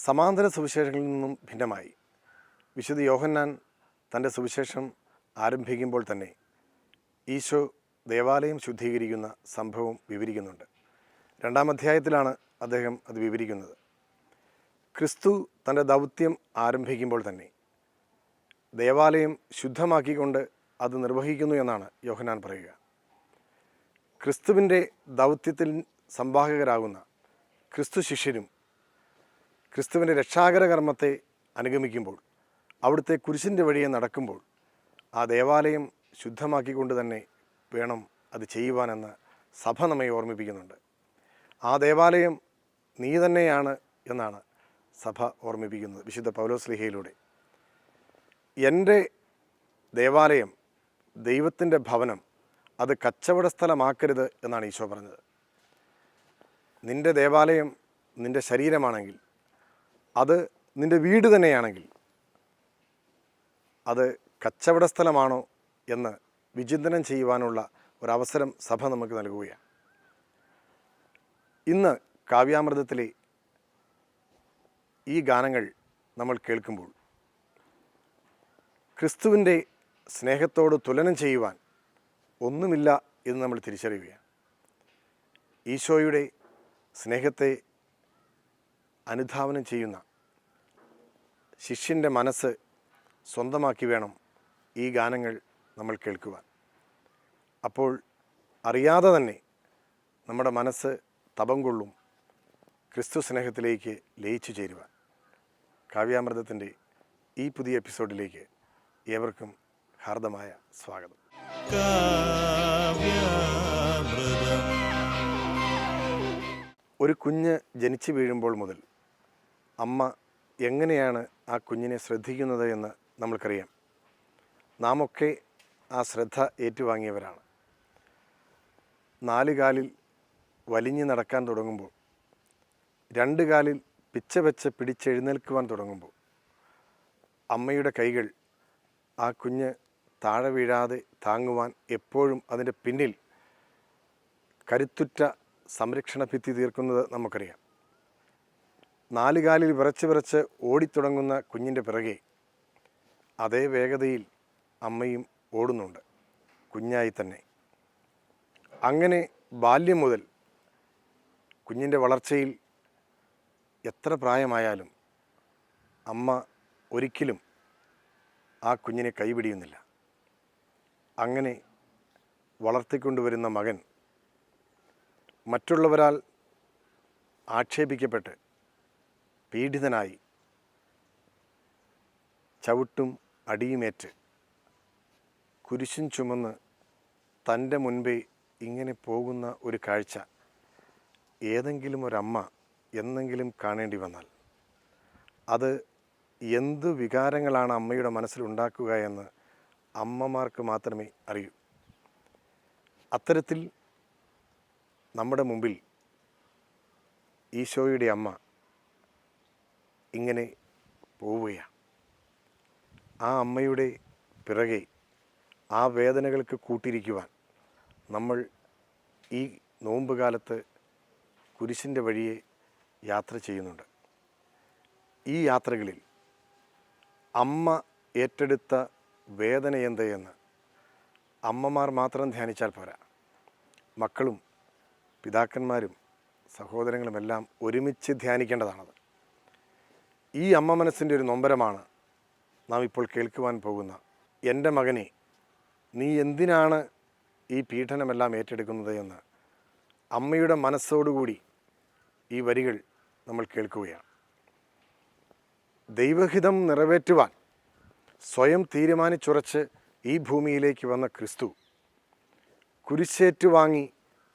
സമാന്തര സുവിശേഷങ്ങളിൽ നിന്നും ഭിന്നമായി വിശുദ്ധ യോഹന്നാൻ തൻ്റെ സുവിശേഷം ആരംഭിക്കുമ്പോൾ തന്നെ ഈശോ ദേവാലയം ശുദ്ധീകരിക്കുന്ന സംഭവം വിവരിക്കുന്നുണ്ട്. 2-ാം അധ്യായത്തിലാണ് അദ്ദേഹം അത് വിവരിക്കുന്നത്. ക്രിസ്തു തൻ്റെ ദൗത്യം ആരംഭിക്കുമ്പോൾ തന്നെ ദേവാലയം ശുദ്ധമാക്കിക്കൊണ്ട് അത് നിർവഹിക്കുന്നു എന്നാണ് യോഹന്നാൻ പറയുക. ക്രിസ്തുവിൻ്റെ ദൗത്യത്തിൽ സംവാഹകരാകുന്ന ക്രിസ്തു ശിഷ്യരും ക്രിസ്തുവിൻ്റെ രക്ഷാകര കർമ്മത്തെ അനുഗമിക്കുമ്പോൾ, അവിടുത്തെ കുരിശിൻ്റെ വഴിയെ നടക്കുമ്പോൾ ആ ദേവാലയം ശുദ്ധമാക്കിക്കൊണ്ട് തന്നെ വേണം അത് ചെയ്യുവാനെന്ന് സഭ നമ്മെ ഓർമ്മിപ്പിക്കുന്നുണ്ട്. ആ ദേവാലയം നീ തന്നെയാണ് എന്നാണ് സഭ ഓർമ്മിപ്പിക്കുന്നത് വിശുദ്ധ പൗലോസ്ലീഹയിലൂടെ. എൻ്റെ ദേവാലയം, ദൈവത്തിൻ്റെ ഭവനം, അത് കച്ചവട സ്ഥലമാക്കരുത് എന്നാണ് ഈശോ പറഞ്ഞത്. നിൻ്റെ ദേവാലയം നിൻ്റെ ശരീരമാണെങ്കിൽ, അത് നിൻ്റെ വീട് തന്നെയാണെങ്കിൽ, അത് കച്ചവട സ്ഥലമാണോ എന്ന് വിചിന്തനം ചെയ്യുവാനുള്ള ഒരവസരം സഭ നമുക്ക് നൽകുകയാണ്. ഇന്ന് കാവ്യാമൃതത്തിലെ ഈ ഗാനങ്ങൾ നമ്മൾ കേൾക്കുമ്പോൾ ക്രിസ്തുവിൻ്റെ സ്നേഹത്തോട് തുലനം ചെയ്യുവാൻ ഒന്നുമില്ല എന്ന് നമ്മൾ തിരിച്ചറിയുകയാണ്. ഈശോയുടെ സ്നേഹത്തെ അനുധാവനം ചെയ്യുന്ന ശിഷ്യൻ്റെ മനസ്സ് സ്വന്തമാക്കി വേണം ഈ ഗാനങ്ങൾ നമ്മൾ കേൾക്കുവാൻ. അപ്പോൾ അറിയാതെ തന്നെ നമ്മുടെ മനസ്സ് തപം കൊള്ളും ക്രിസ്തു സ്നേഹത്തിലേക്ക് ലയിച്ചു ചേരുവാൻ. കാവ്യാമൃതത്തിൻ്റെ ഈ പുതിയ എപ്പിസോഡിലേക്ക് ഏവർക്കും ഹാർദമായ സ്വാഗതം. ഒരു കുഞ്ഞ് ജനിച്ചു വീഴുമ്പോൾ മുതൽ അമ്മ എങ്ങനെയാണ് ആ കുഞ്ഞിനെ ശ്രദ്ധിക്കുന്നത് എന്ന് നമ്മൾക്കറിയാം. നാമൊക്കെ ആ ശ്രദ്ധ ഏറ്റുവാങ്ങിയവരാണ്. 4 കാലിൽ വലിഞ്ഞു നടക്കാൻ തുടങ്ങുമ്പോൾ, 2 കാലിൽ പിച്ച വെച്ച് പിടിച്ചെഴുന്നേൽക്കുവാൻ തുടങ്ങുമ്പോൾ അമ്മയുടെ കൈകൾ ആ കുഞ്ഞ് താഴെ വീഴാതെ താങ്ങുവാൻ എപ്പോഴും അതിൻ്റെ പിന്നിൽ കരുത്തുറ്റ സംരക്ഷണ ഭിത്തി തീർക്കുന്നത് നമുക്കറിയാം. 4 കാലിൽ വിറച്ച് ഓടിത്തുടങ്ങുന്ന കുഞ്ഞിൻ്റെ പിറകെ അതേ വേഗതയിൽ അമ്മയും ഓടുന്നുണ്ട്, കുഞ്ഞായി തന്നെ. അങ്ങനെ ബാല്യം മുതൽ കുഞ്ഞിൻ്റെ വളർച്ചയിൽ എത്ര പ്രായമായാലും അമ്മ ഒരിക്കലും ആ കുഞ്ഞിനെ കൈപിടിയുന്നില്ല. അങ്ങനെ വളർത്തിക്കൊണ്ടുവരുന്ന മകൻ മറ്റുള്ളവരാൽ ആക്ഷേപിക്കപ്പെട്ട് പീഡിതനായി ചവിട്ടും അടിയുമേറ്റ് കുരിശും ചുമന്ന് തൻ്റെ മുൻപേ ഇങ്ങനെ പോകുന്ന ഒരു കാഴ്ച ഏതെങ്കിലും ഒരമ്മ എന്നെങ്കിലും കാണേണ്ടി വന്നാൽ അത് എന്ത് വികാരങ്ങളാണ് അമ്മയുടെ മനസ്സിലുണ്ടാക്കുക എന്ന് അമ്മമാർക്ക് മാത്രമേ അറിയൂ. അത്തരത്തിൽ നമ്മുടെ മുമ്പിൽ ഈശോയുടെ അമ്മ ഇങ്ങനെ പോവുകയാണ്. ആ അമ്മയുടെ പിറകെ ആ വേദനകൾക്ക് കൂട്ടിരിക്കുവാൻ നമ്മൾ ഈ നോമ്പ് കാലത്ത് കുരിശിൻ്റെ വഴിയെ യാത്ര ചെയ്യുന്നുണ്ട്. ഈ യാത്രകളിൽ അമ്മ ഏറ്റെടുത്ത വേദന എന്തെന്ന് അമ്മമാർ മാത്രം ധ്യാനിച്ചാൽ പോരാ. മക്കളും പിതാക്കന്മാരും സഹോദരങ്ങളുമെല്ലാം ഒരുമിച്ച് ധ്യാനിക്കേണ്ടതാണത്. ഈ അമ്മ മനസ്സിൻ്റെ ഒരു നൊമ്പരമാണ് നാം ഇപ്പോൾ കേൾക്കുവാൻ പോകുന്ന എൻ്റെ മകനെ, നീ എന്തിനാണ് ഈ പീഡനമെല്ലാം ഏറ്റെടുക്കുന്നത് എന്ന് അമ്മയുടെ മനസ്സോടുകൂടി ഈ വരികൾ നമ്മൾ കേൾക്കുകയാണ്. ദൈവഹിതം നിറവേറ്റുവാൻ സ്വയം തീരുമാനിച്ചുറച്ച് ഈ ഭൂമിയിലേക്ക് വന്ന ക്രിസ്തു കുരിശേറ്റുവാങ്ങി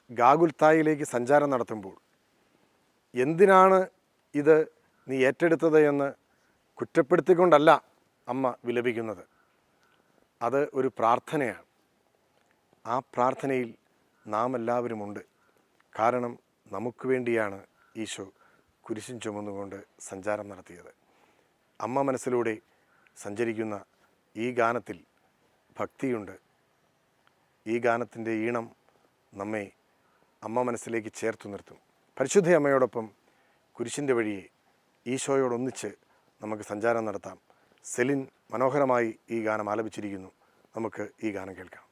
ഗാഗുൽത്തായിലേക്ക് സഞ്ചാരം നടത്തുമ്പോൾ എന്തിനാണ് ഇത് നീ ഏറ്റെടുത്തത് എന്ന് കുറ്റപ്പെടുത്തിക്കൊണ്ടല്ല അമ്മ വിലപിക്കുന്നത്. അത് ഒരു പ്രാർത്ഥനയാണ്. ആ പ്രാർത്ഥനയിൽ നാം എല്ലാവരുമുണ്ട്. കാരണം നമുക്ക് വേണ്ടിയാണ് ഈശോ കുരിശും ചുമന്നുകൊണ്ട് സഞ്ചാരം നടത്തിയത്. അമ്മ മനസ്സിലൂടെ സഞ്ചരിക്കുന്ന ഈ ഗാനത്തിൽ ഭക്തിയുണ്ട്. ഈ ഗാനത്തിൻ്റെ ഈണം നമ്മെ അമ്മ മനസ്സിലേക്ക് ചേർത്തു നിർത്തും. പരിശുദ്ധ അമ്മയോടൊപ്പം കുരിശിൻ്റെ വഴിയെ ഈശോയോടൊന്നിച്ച് നമുക്ക് സഞ്ചാരം നടത്താം. സെലിൻ മനോഹരമായി ഈ ഗാനം ആലപിച്ചിരിക്കുന്നു. നമുക്ക് ഈ ഗാനം കേൾക്കാം.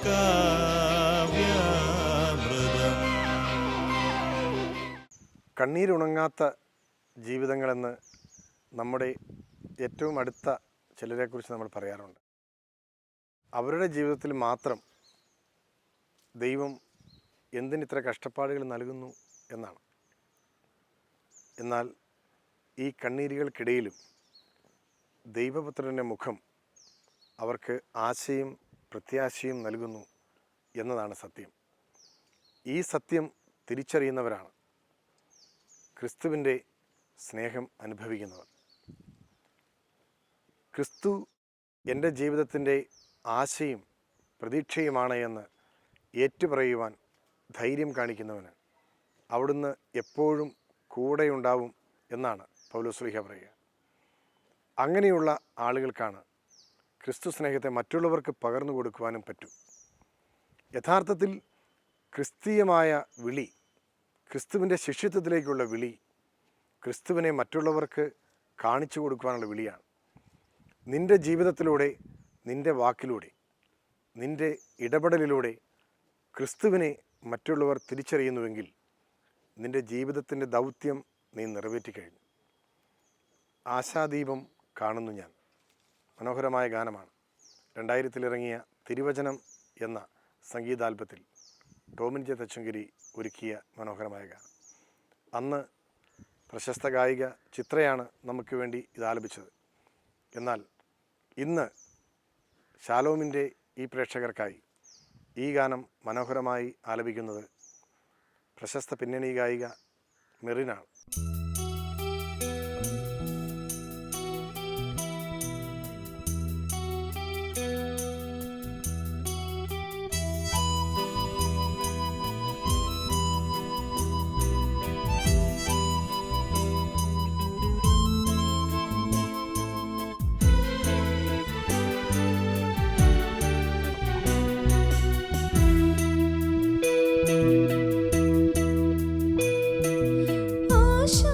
കാവ്യാമൃതം. കണ്ണീരുണങ്ങാത്ത ജീവിതങ്ങളെന്ന് നമ്മുടെ ഏറ്റവും അടുത്ത ചിലരെക്കുറിച്ച് നമ്മൾ പറയാറുണ്ട്. അവരുടെ ജീവിതത്തിൽ മാത്രം ദൈവം എന്തിനിത്ര കഷ്ടപ്പാടുകൾ നൽകുന്നു എന്നാണ്. എന്നാൽ ഈ കണ്ണീരുകൾക്കിടയിലും ദൈവപുത്രൻ്റെ മുഖം അവർക്ക് ആശയും പ്രത്യാശയും നൽകുന്നു എന്നതാണ് സത്യം. ഈ സത്യം തിരിച്ചറിയുന്നവരാണ് ക്രിസ്തുവിൻ്റെ സ്നേഹം അനുഭവിക്കുന്നവർ. ക്രിസ്തു എൻ്റെ ജീവിതത്തിൻ്റെ ആശയും പ്രതീക്ഷയുമാണ് എന്ന് ഏറ്റുപറയുവാൻ ധൈര്യം കാണിക്കുന്നവന് അവിടുന്ന് എപ്പോഴും കൂടെയുണ്ടാവും എന്നാണ് പൗലോസ്ലീഹ പറയുക. അങ്ങനെയുള്ള ആളുകൾക്കാണ് ക്രിസ്തു സ്നേഹത്തെ മറ്റുള്ളവർക്ക് പകർന്നു കൊടുക്കുവാനും പറ്റും. യഥാർത്ഥത്തിൽ ക്രിസ്തീയമായ വിളി, ക്രിസ്തുവിൻ്റെ ശിഷ്യത്വത്തിലേക്കുള്ള വിളി, ക്രിസ്തുവിനെ മറ്റുള്ളവർക്ക് കാണിച്ചു കൊടുക്കുവാനുള്ള വിളിയാണ്. നിൻ്റെ ജീവിതത്തിലൂടെ, നിൻ്റെ വാക്കിലൂടെ, നിൻ്റെ ഇടപെടലിലൂടെ ക്രിസ്തുവിനെ മറ്റുള്ളവർ തിരിച്ചറിയുന്നുവെങ്കിൽ നിൻ്റെ ജീവിതത്തിൻ്റെ ദൗത്യം നീ നിറവേറ്റിക്കഴിഞ്ഞു. ആശാദീപം കാണുന്നു ഞാൻ, മനോഹരമായ ഗാനമാണ്. 2000 ഇറങ്ങിയ തിരുവചനം എന്ന സംഗീതാൽബത്തിൽ ടോമിൻ ജെ തച്ചങ്കരി ഒരുക്കിയ മനോഹരമായ ഗാനം. അന്ന് പ്രശസ്ത ഗായിക ചിത്രയാണ് നമുക്ക് വേണ്ടി ഇത് ആലപിച്ചത്. എന്നാൽ ഇന്ന് ശാലോമിൻ്റെ ഈ പ്രേക്ഷകർക്കായി ഈ ഗാനം മനോഹരമായി ആലപിക്കുന്നത് പ്രശസ്ത പിന്നണി ഗായിക മെറിനാണ്. ആശാ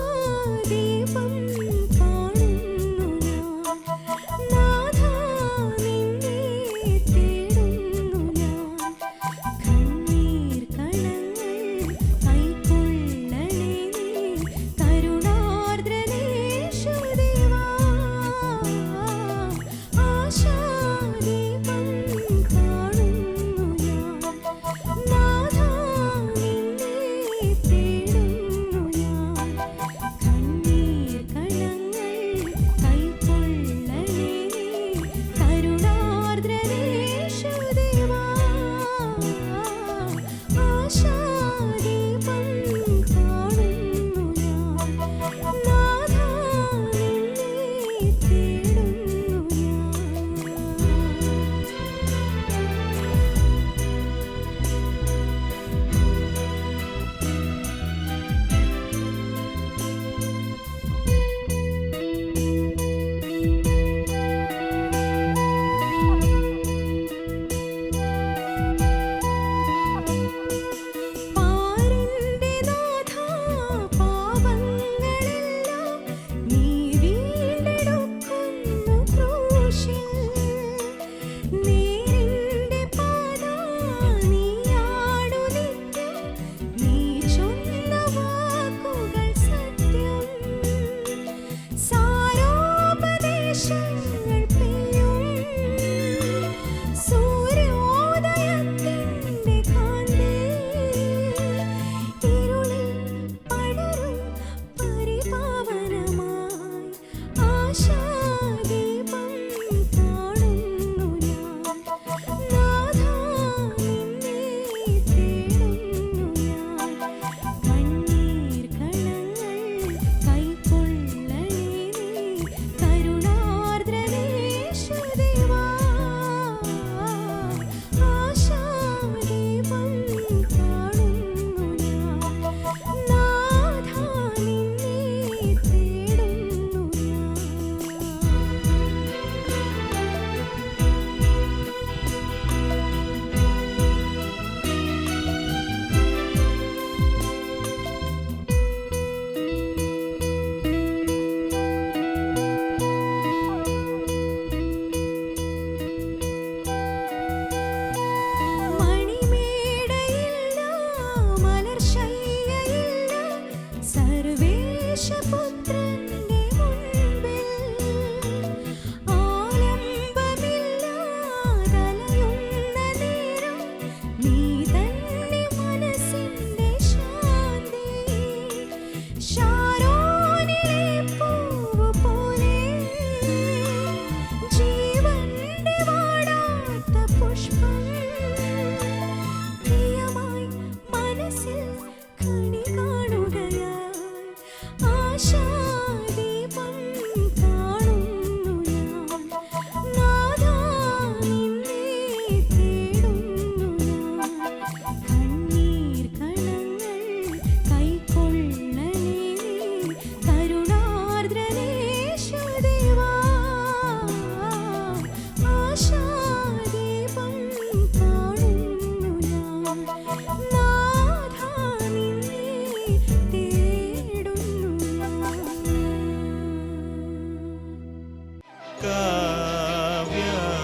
കാവ്യാമൃതം.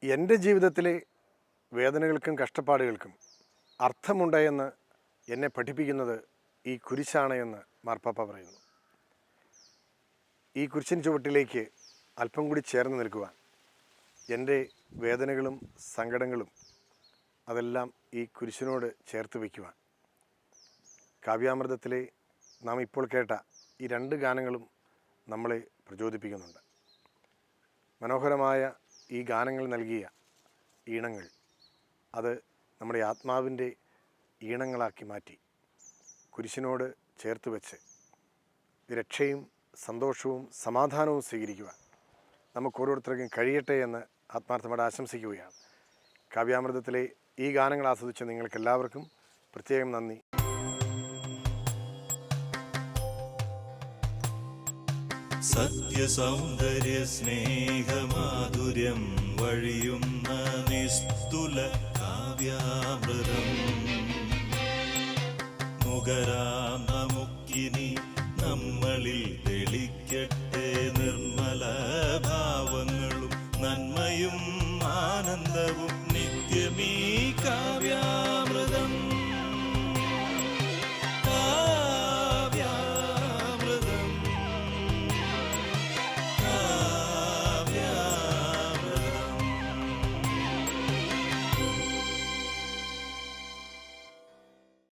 എൻ്റെ ജീവിതത്തിലെ വേദനകൾക്കും കഷ്ടപ്പാടുകൾക്കും അർത്ഥമുണ്ടെന്ന് എന്നെ പഠിപ്പിക്കുന്നത് ഈ കുരിശാണ് എന്ന് മാർപ്പാപ്പ പറയുന്നു. ഈ കുരിശിൻ ചുവട്ടിലേക്ക് അല്പം കൂടി ചേർന്ന് നിൽക്കുവാൻ, എൻ്റെ വേദനകളും സങ്കടങ്ങളും അതെല്ലാം ഈ കുരിശിനോട് ചേർത്ത് വയ്ക്കുവാൻ കാവ്യാമൃതത്തിലെ നാം ഇപ്പോൾ കേട്ട ഈ 2 ഗാനങ്ങളും നമ്മളെ പ്രചോദിപ്പിക്കുന്നുണ്ട്. മനോഹരമായ ഈ ഗാനങ്ങൾ നൽകിയ ഈണങ്ങൾ അത് നമ്മുടെ ആത്മാവിൻ്റെ ഈണങ്ങളാക്കി മാറ്റി കുരിശിനോട് ചേർത്ത് വെച്ച് രക്ഷയും സന്തോഷവും സമാധാനവും സ്വീകരിക്കുവാൻ നമുക്ക് ഓരോരുത്തർക്കും കഴിയട്ടെ എന്ന് ആത്മാർത്ഥമായിട്ട് ആശംസിക്കുകയാണ്. കാവ്യാമൃതത്തിലെ ഈ ഗാനങ്ങൾ ആസ്വദിച്ച നിങ്ങൾക്കെല്ലാവർക്കും പ്രത്യേകം നന്ദി. സത്യസൗന്ദര്യ സ്നേഹമാധുര്യം വഴിയുന്ന നിസ്തുല കാവ്യാമൃതം. നുകരാം നമുക്കിനി നമ്മളിൽ